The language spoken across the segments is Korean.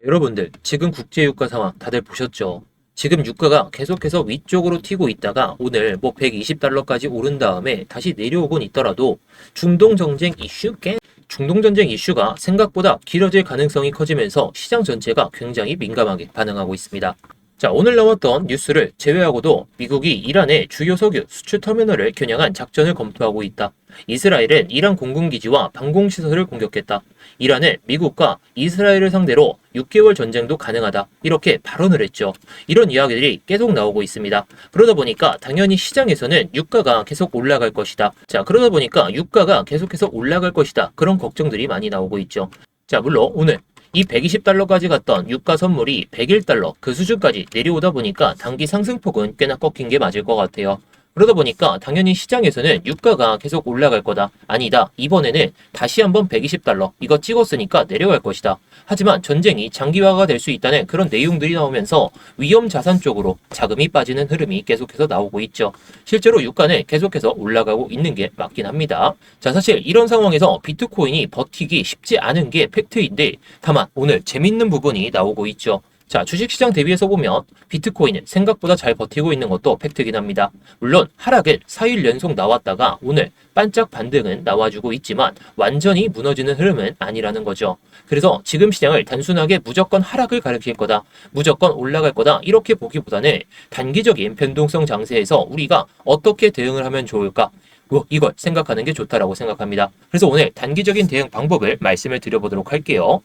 여러분들, 지금 국제유가 상황 다들 보셨죠? 지금 유가가 계속해서 위쪽으로 튀고 있다가 오늘 뭐 120달러까지 오른 다음에 다시 내려오곤 있더라도 중동전쟁 이슈가 생각보다 길어질 가능성이 커지면서 시장 전체가 굉장히 민감하게 반응하고 있습니다. 자, 오늘 나왔던 뉴스를 제외하고도 미국이 이란의 주요 석유 수출 터미널을 겨냥한 작전을 검토하고 있다. 이스라엘은 이란 공군기지와 방공시설을 공격했다. 이란은 미국과 이스라엘을 상대로 6개월 전쟁도 가능하다. 이렇게 발언을 했죠. 이런 이야기들이 계속 나오고 있습니다. 그러다 보니까 당연히 시장에서는 유가가 계속 올라갈 것이다. 자, 그러다 보니까 유가가 계속해서 올라갈 것이다. 그런 걱정들이 많이 나오고 있죠. 자, 물론 오늘 이 120달러까지 갔던 유가 선물이 101달러 그 수준까지 내려오다 보니까 단기 상승폭은 꽤나 꺾인 게 맞을 것 같아요. 그러다 보니까 당연히 시장에서는 유가가 계속 올라갈 거다. 아니다. 이번에는 다시 한번 120달러 이거 찍었으니까 내려갈 것이다. 하지만 전쟁이 장기화가 될 수 있다는 그런 내용들이 나오면서 위험 자산 쪽으로 자금이 빠지는 흐름이 계속해서 나오고 있죠. 실제로 유가는 계속해서 올라가고 있는 게 맞긴 합니다. 자, 사실 이런 상황에서 비트코인이 버티기 쉽지 않은 게 팩트인데 다만 오늘 재밌는 부분이 나오고 있죠. 자, 주식시장 대비해서 보면 비트코인은 생각보다 잘 버티고 있는 것도 팩트긴 합니다. 물론 하락은 4일 연속 나왔다가 오늘 반짝 반등은 나와주고 있지만 완전히 무너지는 흐름은 아니라는 거죠. 그래서 지금 시장을 단순하게 무조건 하락을 가리킬 거다, 무조건 올라갈 거다 이렇게 보기보다는 단기적인 변동성 장세에서 우리가 어떻게 대응을 하면 좋을까? 이걸 생각하는 게 좋다라고 생각합니다. 그래서 오늘 단기적인 대응 방법을 말씀을 드려보도록 할게요.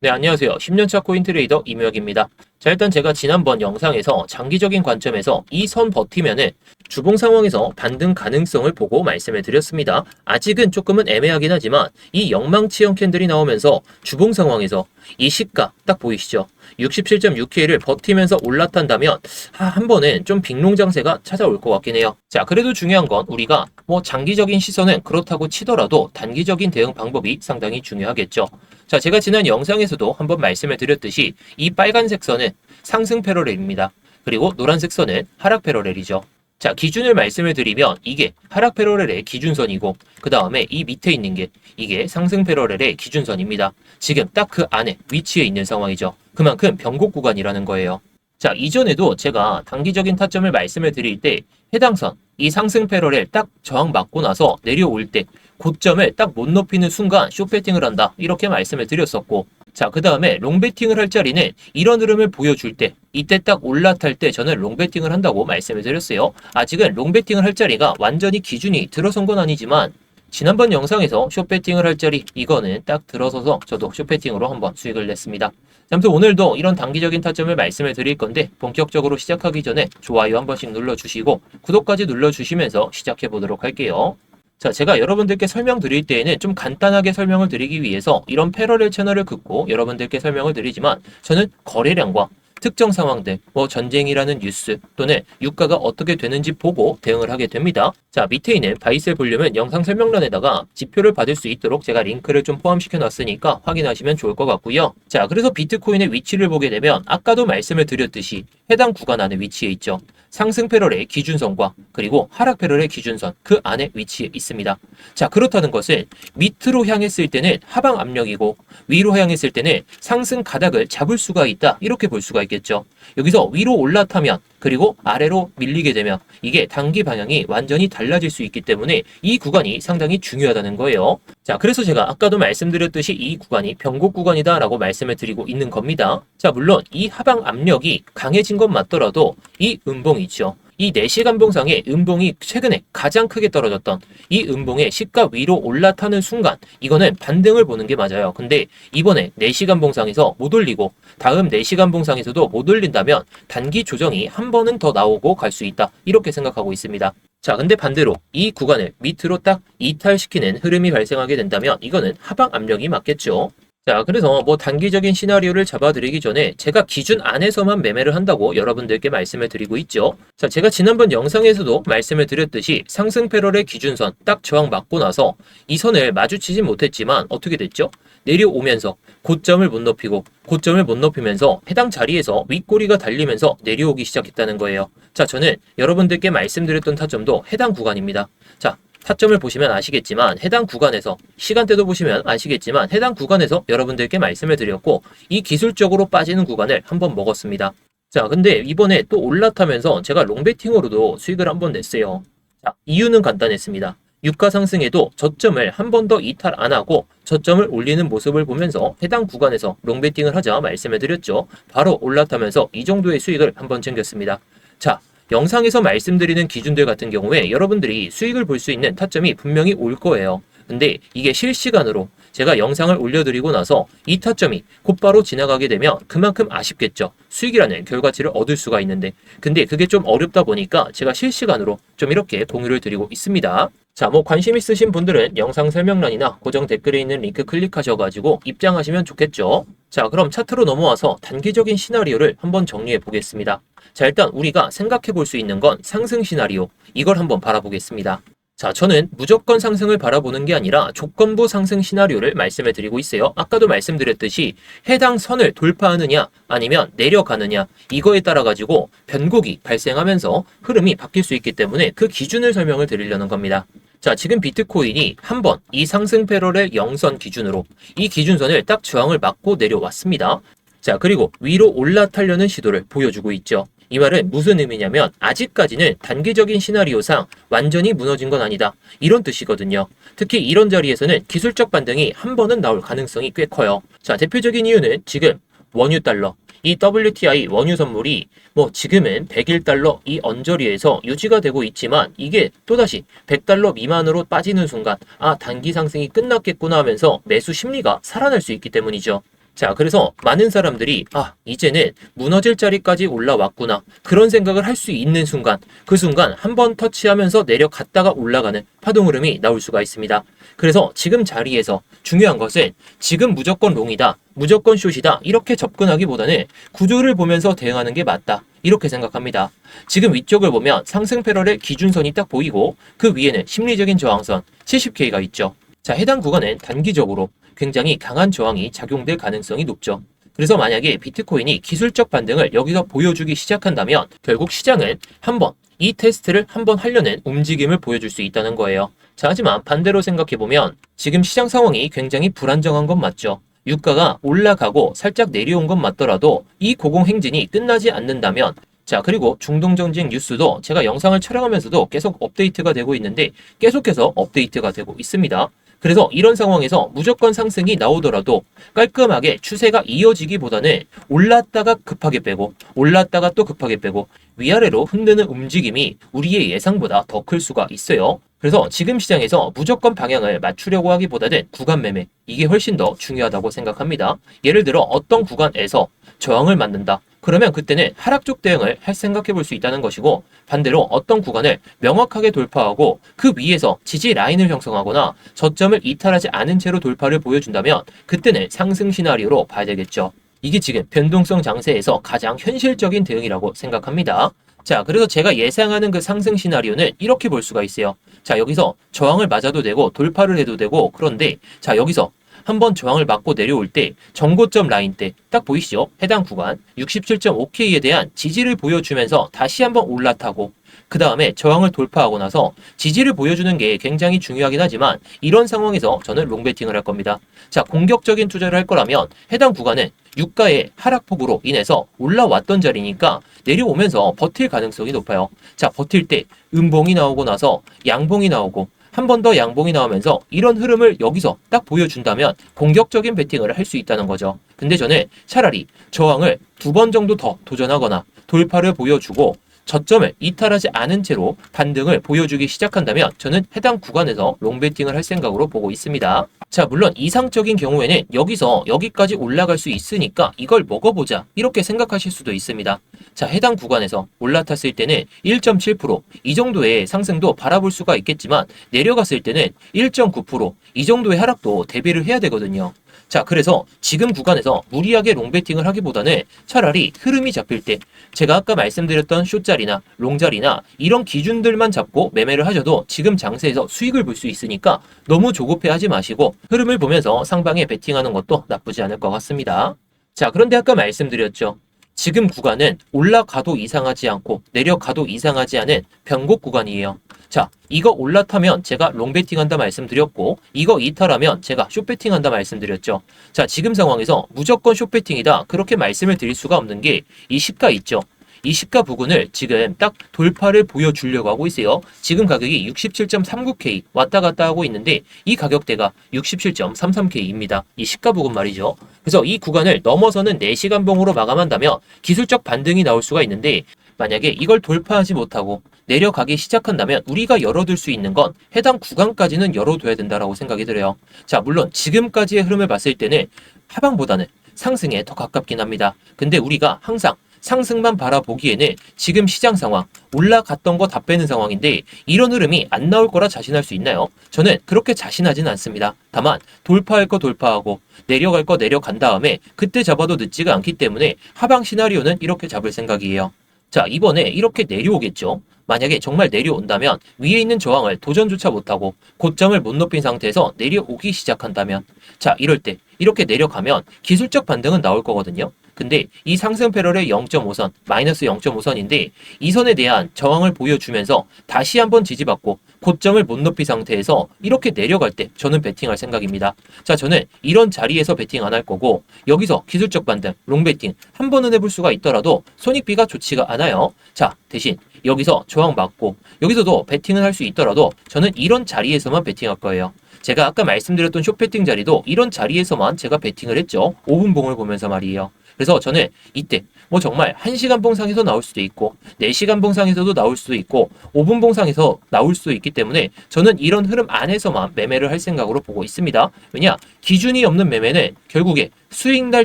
네, 안녕하세요. 10년차 코인트레이더 이무혁입니다. 자, 일단 제가 지난번 영상에서 장기적인 관점에서 이 선 버티면은 주봉 상황에서 반등 가능성을 보고 말씀을 드렸습니다. 아직은 조금은 애매하긴 하지만 이 영망치형 캔들이 나오면서 주봉 상황에서 이 시가 딱 보이시죠? 67.6K를 버티면서 올라탄다면 한 번은 좀 빅롱 장세가 찾아올 것 같긴 해요. 자, 그래도 중요한 건 우리가 뭐 장기적인 시선은 그렇다고 치더라도 단기적인 대응 방법이 상당히 중요하겠죠. 자, 제가 지난 영상에서도 한번 말씀을 드렸듯이 이 빨간색 선은 상승 패러렐입니다. 그리고 노란색 선은 하락 패러렐이죠. 자, 기준을 말씀을 드리면 이게 하락 패러렐의 기준선이고 그 다음에 이 밑에 있는 게 이게 상승 패러렐의 기준선입니다. 지금 딱 그 안에 위치해 있는 상황이죠. 그만큼 변곡 구간이라는 거예요. 자, 이전에도 제가 단기적인 타점을 말씀을 드릴 때 해당 선, 이 상승 패러렐 딱 저항 맞고 나서 내려올 때 고점을 딱 못 높이는 순간 숏배팅을 한다 이렇게 말씀을 드렸었고, 자, 그 다음에 롱배팅을 할 자리는 이런 흐름을 보여줄 때 이때 딱 올라탈 때 저는 롱배팅을 한다고 말씀을 드렸어요. 아직은 롱배팅을 할 자리가 완전히 기준이 들어선 건 아니지만 지난번 영상에서 숏배팅을 할 자리 이거는 딱 들어서서 저도 숏배팅으로 한번 수익을 냈습니다. 아무튼 오늘도 이런 단기적인 타점을 말씀을 드릴 건데 본격적으로 시작하기 전에 좋아요 한 번씩 눌러주시고 구독까지 눌러주시면서 시작해 보도록 할게요. 자, 제가 여러분들께 설명드릴 때에는 좀 간단하게 설명을 드리기 위해서 이런 패러렐 채널을 긋고 여러분들께 설명을 드리지만 저는 거래량과 특정 상황들, 뭐 전쟁이라는 뉴스 또는 유가가 어떻게 되는지 보고 대응을 하게 됩니다. 자, 밑에 있는 바이셀 볼륨은 영상 설명란에다가 지표를 받을 수 있도록 제가 링크를 좀 포함시켜 놨으니까 확인하시면 좋을 것 같고요. 자, 그래서 비트코인의 위치를 보게 되면 아까도 말씀을 드렸듯이 해당 구간 안에 위치해 있죠. 상승 패러렐의 기준선과 그리고 하락 패러렐의 기준선 그 안에 위치해 있습니다. 자, 그렇다는 것은 밑으로 향했을 때는 하방 압력이고 위로 향했을 때는 상승 가닥을 잡을 수가 있다 이렇게 볼 수가 있겠죠. 여기서 위로 올라타면 그리고 아래로 밀리게 되면 이게 단기 방향이 완전히 달라질 수 있기 때문에 이 구간이 상당히 중요하다는 거예요. 자, 그래서 제가 아까도 말씀드렸듯이 이 구간이 변곡 구간이다 라고 말씀을 드리고 있는 겁니다. 자, 물론 이 하방 압력이 강해진 건 맞더라도 이 음봉이 있죠. 이 4시간 봉상의 음봉이 최근에 가장 크게 떨어졌던 이 음봉의 시가 위로 올라타는 순간 이거는 반등을 보는 게 맞아요. 근데 이번에 4시간 봉상에서 못 올리고 다음 4시간 봉상에서도 못 올린다면 단기 조정이 한 번은 더 나오고 갈 수 있다 이렇게 생각하고 있습니다. 자, 근데 반대로 이 구간을 밑으로 딱 이탈시키는 흐름이 발생하게 된다면 이거는 하방 압력이 맞겠죠. 자, 그래서 뭐 단기적인 시나리오를 잡아드리기 전에 제가 기준 안에서만 매매를 한다고 여러분들께 말씀을 드리고 있죠. 자, 제가 지난번 영상에서도 말씀을 드렸듯이 상승 패러렐 기준선 딱 저항 맞고 나서 이 선을 마주치진 못했지만 어떻게 됐죠? 내려오면서 고점을 못 높이고 고점을 못 높이면서 해당 자리에서 윗꼬리가 달리면서 내려오기 시작했다는 거예요. 자, 저는 여러분들께 말씀드렸던 타점도 해당 구간입니다. 자, 타점을 보시면 아시겠지만 해당 구간에서 시간대도 보시면 아시겠지만 해당 구간에서 여러분들께 말씀을 드렸고 이 기술적으로 빠지는 구간을 한번 먹었습니다. 자, 근데 이번에 또 올라타면서 제가 롱베팅으로도 수익을 한번 냈어요. 자, 이유는 간단했습니다. 유가 상승에도 저점을 한 번 더 이탈 안 하고 저점을 올리는 모습을 보면서 해당 구간에서 롱베팅을 하자 말씀을 드렸죠. 바로 올라타면서 이 정도의 수익을 한번 챙겼습니다. 자, 영상에서 말씀드리는 기준들 같은 경우에 여러분들이 수익을 볼 수 있는 타점이 분명히 올 거예요. 근데 이게 실시간으로 제가 영상을 올려드리고 나서 이 타점이 곧바로 지나가게 되면 그만큼 아쉽겠죠. 수익이라는 결과치를 얻을 수가 있는데 근데 그게 좀 어렵다 보니까 제가 실시간으로 좀 이렇게 공유를 드리고 있습니다. 자, 관심 있으신 분들은 영상 설명란이나 고정 댓글에 있는 링크 클릭하셔가지고 입장하시면 좋겠죠. 자, 그럼 차트로 넘어와서 단기적인 시나리오를 한번 정리해 보겠습니다. 자, 일단 우리가 생각해 볼 수 있는 건 상승 시나리오, 이걸 한번 바라보겠습니다. 자, 저는 무조건 상승을 바라보는 게 아니라 조건부 상승 시나리오를 말씀해 드리고 있어요. 아까도 말씀드렸듯이 해당 선을 돌파하느냐 아니면 내려가느냐 이거에 따라 가지고 변곡이 발생하면서 흐름이 바뀔 수 있기 때문에 그 기준을 설명을 드리려는 겁니다. 자, 지금 비트코인이 한번 이 상승 패럴의 0선 기준으로 이 기준선을 딱 저항을 맞고 내려왔습니다. 자, 그리고 위로 올라타려는 시도를 보여주고 있죠. 이 말은 무슨 의미냐면 아직까지는 단기적인 시나리오상 완전히 무너진 건 아니다. 이런 뜻이거든요. 특히 이런 자리에서는 기술적 반등이 한 번은 나올 가능성이 꽤 커요. 자, 대표적인 이유는 지금 원유 달러, 이 WTI 원유 선물이 지금은 101달러 이 언저리에서 유지가 되고 있지만 이게 또다시 100달러 미만으로 빠지는 순간 단기 상승이 끝났겠구나 하면서 매수 심리가 살아날 수 있기 때문이죠. 자, 그래서 많은 사람들이 이제는 무너질 자리까지 올라왔구나 그런 생각을 할 수 있는 순간 그 순간 한번 터치하면서 내려갔다가 올라가는 파동 흐름이 나올 수가 있습니다. 그래서 지금 자리에서 중요한 것은 지금 무조건 롱이다 무조건 숏이다 이렇게 접근하기보다는 구조를 보면서 대응하는 게 맞다 이렇게 생각합니다. 지금 위쪽을 보면 상승 패럴의 기준선이 딱 보이고 그 위에는 심리적인 저항선 70K가 있죠. 자, 해당 구간은 단기적으로 굉장히 강한 저항이 작용될 가능성이 높죠. 그래서 만약에 비트코인이 기술적 반등을 여기서 보여주기 시작한다면 결국 시장은 한번 이 테스트를 한번 하려는 움직임을 보여줄 수 있다는 거예요. 자, 하지만 반대로 생각해보면 지금 시장 상황이 굉장히 불안정한 건 맞죠. 유가가 올라가고 살짝 내려온 건 맞더라도 이 고공행진이 끝나지 않는다면 자, 그리고 중동 정책 뉴스도 제가 영상을 촬영하면서도 계속 업데이트가 되고 있는데 계속해서 업데이트가 되고 있습니다. 그래서 이런 상황에서 무조건 상승이 나오더라도 깔끔하게 추세가 이어지기보다는 올랐다가 급하게 빼고 올랐다가 또 급하게 빼고 위아래로 흔드는 움직임이 우리의 예상보다 더 클 수가 있어요. 그래서 지금 시장에서 무조건 방향을 맞추려고 하기보다는 구간 매매 이게 훨씬 더 중요하다고 생각합니다. 예를 들어 어떤 구간에서 저항을 맞는다. 그러면 그때는 하락 쪽 대응을 할 생각해 볼 수 있다는 것이고 반대로 어떤 구간을 명확하게 돌파하고 그 위에서 지지 라인을 형성하거나 저점을 이탈하지 않은 채로 돌파를 보여준다면 그때는 상승 시나리오로 봐야 되겠죠. 이게 지금 변동성 장세에서 가장 현실적인 대응이라고 생각합니다. 자, 그래서 제가 예상하는 그 상승 시나리오는 이렇게 볼 수가 있어요. 자, 여기서 저항을 맞아도 되고 돌파를 해도 되고 그런데 자, 여기서 한번 저항을 맞고 내려올 때 정고점 라인 때 딱 보이시죠? 해당 구간 67.5K에 대한 지지를 보여주면서 다시 한번 올라타고 그 다음에 저항을 돌파하고 나서 지지를 보여주는 게 굉장히 중요하긴 하지만 이런 상황에서 저는 롱베팅을 할 겁니다. 자, 공격적인 투자를 할 거라면 해당 구간은 유가의 하락폭으로 인해서 올라왔던 자리니까 내려오면서 버틸 가능성이 높아요. 자, 버틸 때 음봉이 나오고 나서 양봉이 나오고 한 번 더 양봉이 나오면서 이런 흐름을 여기서 딱 보여준다면 공격적인 베팅을 할 수 있다는 거죠. 근데 저는 차라리 저항을 2번 정도 더 도전하거나 돌파를 보여주고 저점을 이탈하지 않은 채로 반등을 보여주기 시작한다면 저는 해당 구간에서 롱베팅을 할 생각으로 보고 있습니다. 자, 물론 이상적인 경우에는 여기서 여기까지 올라갈 수 있으니까 이걸 먹어보자 이렇게 생각하실 수도 있습니다. 자, 해당 구간에서 올라탔을 때는 1.7%이 정도의 상승도 바라볼 수가 있겠지만 내려갔을 때는 1.9%이 정도의 하락도 대비를 해야 되거든요. 자, 그래서 지금 구간에서 무리하게 롱베팅을 하기보다는 차라리 흐름이 잡힐 때 제가 아까 말씀드렸던 숏자리나 롱자리나 이런 기준들만 잡고 매매를 하셔도 지금 장세에서 수익을 볼 수 있으니까 너무 조급해하지 마시고 흐름을 보면서 상방에 베팅하는 것도 나쁘지 않을 것 같습니다. 자, 그런데 아까 말씀드렸죠. 지금 구간은 올라가도 이상하지 않고 내려가도 이상하지 않은 변곡 구간이에요. 자, 이거 올라타면 제가 롱베팅 한다 말씀드렸고, 이거 이탈하면 제가 숏베팅 한다 말씀드렸죠. 자, 지금 상황에서 무조건 숏베팅이다 그렇게 말씀을 드릴 수가 없는 게 이 시가 있죠. 이 시가 부근을 지금 딱 돌파를 보여주려고 하고 있어요. 지금 가격이 67.39K 왔다 갔다 하고 있는데 이 가격대가 67.33K입니다. 이 시가 부근 말이죠. 그래서 이 구간을 넘어서는 4시간 봉으로 마감한다면 기술적 반등이 나올 수가 있는데 만약에 이걸 돌파하지 못하고 내려가기 시작한다면 우리가 열어둘 수 있는 건 해당 구간까지는 열어둬야 된다라고 생각이 들어요. 자, 물론 지금까지의 흐름을 봤을 때는 하방보다는 상승에 더 가깝긴 합니다. 근데 우리가 항상 상승만 바라보기에는 지금 시장 상황, 올라갔던 거 다 빼는 상황인데 이런 흐름이 안 나올 거라 자신할 수 있나요? 저는 그렇게 자신하진 않습니다. 다만 돌파할 거 돌파하고 내려갈 거 내려간 다음에 그때 잡아도 늦지가 않기 때문에 하방 시나리오는 이렇게 잡을 생각이에요. 자, 이번에 이렇게 내려오겠죠. 만약에 정말 내려온다면 위에 있는 저항을 도전조차 못하고 고점을 못 높인 상태에서 내려오기 시작한다면 자, 이럴 때 이렇게 내려가면 기술적 반등은 나올 거거든요. 근데 이 상승 패러의 0.5선, 마이너스 0.5선인데 이 선에 대한 저항을 보여주면서 다시 한번 지지받고 고점을 못 높인 상태에서 이렇게 내려갈 때 저는 베팅할 생각입니다. 자, 저는 이런 자리에서 베팅 안 할 거고 여기서 기술적 반등, 롱베팅 한 번은 해볼 수가 있더라도 손익비가 좋지가 않아요. 자, 대신 여기서 저항 맞고 여기서도 베팅을 할 수 있더라도 저는 이런 자리에서만 베팅할 거예요. 제가 아까 말씀드렸던 숏베팅 자리도 이런 자리에서만 제가 베팅을 했죠. 5분 봉을 보면서 말이에요. 그래서 저는 이때 뭐 정말 1시간 봉상에서 나올 수도 있고 4시간 봉상에서도 나올 수도 있고 5분 봉상에서 나올 수도 있기 때문에 저는 이런 흐름 안에서만 매매를 할 생각으로 보고 있습니다. 왜냐? 기준이 없는 매매는 결국에 수익 날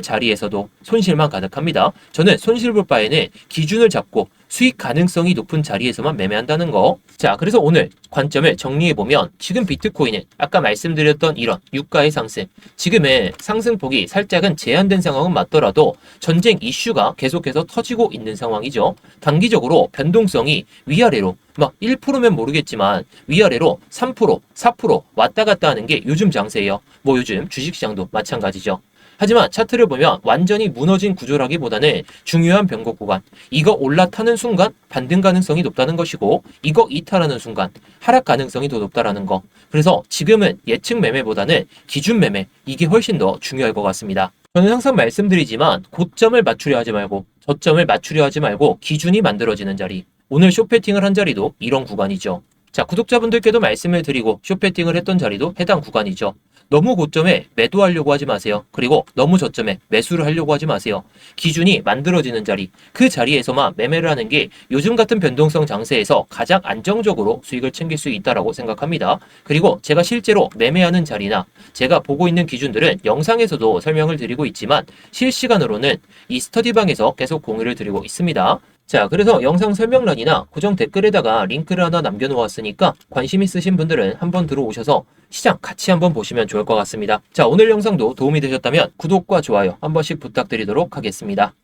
자리에서도 손실만 가득합니다. 저는 손실 볼 바에는 기준을 잡고 수익 가능성이 높은 자리에서만 매매한다는 거. 자, 그래서 오늘 관점을 정리해보면 지금 비트코인은 아까 말씀드렸던 이런 유가의 상승, 지금은 상승폭이 살짝은 제한된 상황은 맞더라도 전쟁 이슈가 계속해서 터지고 있는 상황이죠. 단기적으로 변동성이 위아래로 막 1%면 모르겠지만 위아래로 3%, 4% 왔다 갔다 하는 게 요즘 장세예요. 뭐 요즘 주식시장도 마찬가지죠. 하지만 차트를 보면 완전히 무너진 구조라기보다는 중요한 변곡 구간, 이거 올라타는 순간 반등 가능성이 높다는 것이고 이거 이탈하는 순간 하락 가능성이 더 높다라는 거. 그래서 지금은 예측 매매보다는 기준 매매, 이게 훨씬 더 중요할 것 같습니다. 저는 항상 말씀드리지만 고점을 맞추려 하지 말고 저점을 맞추려 하지 말고 기준이 만들어지는 자리, 오늘 숏배팅을 한 자리도 이런 구간이죠. 자, 구독자분들께도 말씀을 드리고 숏배팅을 했던 자리도 해당 구간이죠. 너무 고점에 매도하려고 하지 마세요. 그리고 너무 저점에 매수를 하려고 하지 마세요. 기준이 만들어지는 자리, 그 자리에서만 매매를 하는 게 요즘 같은 변동성 장세에서 가장 안정적으로 수익을 챙길 수 있다고 생각합니다. 그리고 제가 실제로 매매하는 자리나 제가 보고 있는 기준들은 영상에서도 설명을 드리고 있지만 실시간으로는 이 스터디방에서 계속 공유를 드리고 있습니다. 자, 그래서 영상 설명란이나 고정 댓글에다가 링크를 하나 남겨놓았으니까 관심 있으신 분들은 한번 들어오셔서 시장 같이 한번 보시면 좋을 것 같습니다. 자, 오늘 영상도 도움이 되셨다면 구독과 좋아요 한 번씩 부탁드리도록 하겠습니다.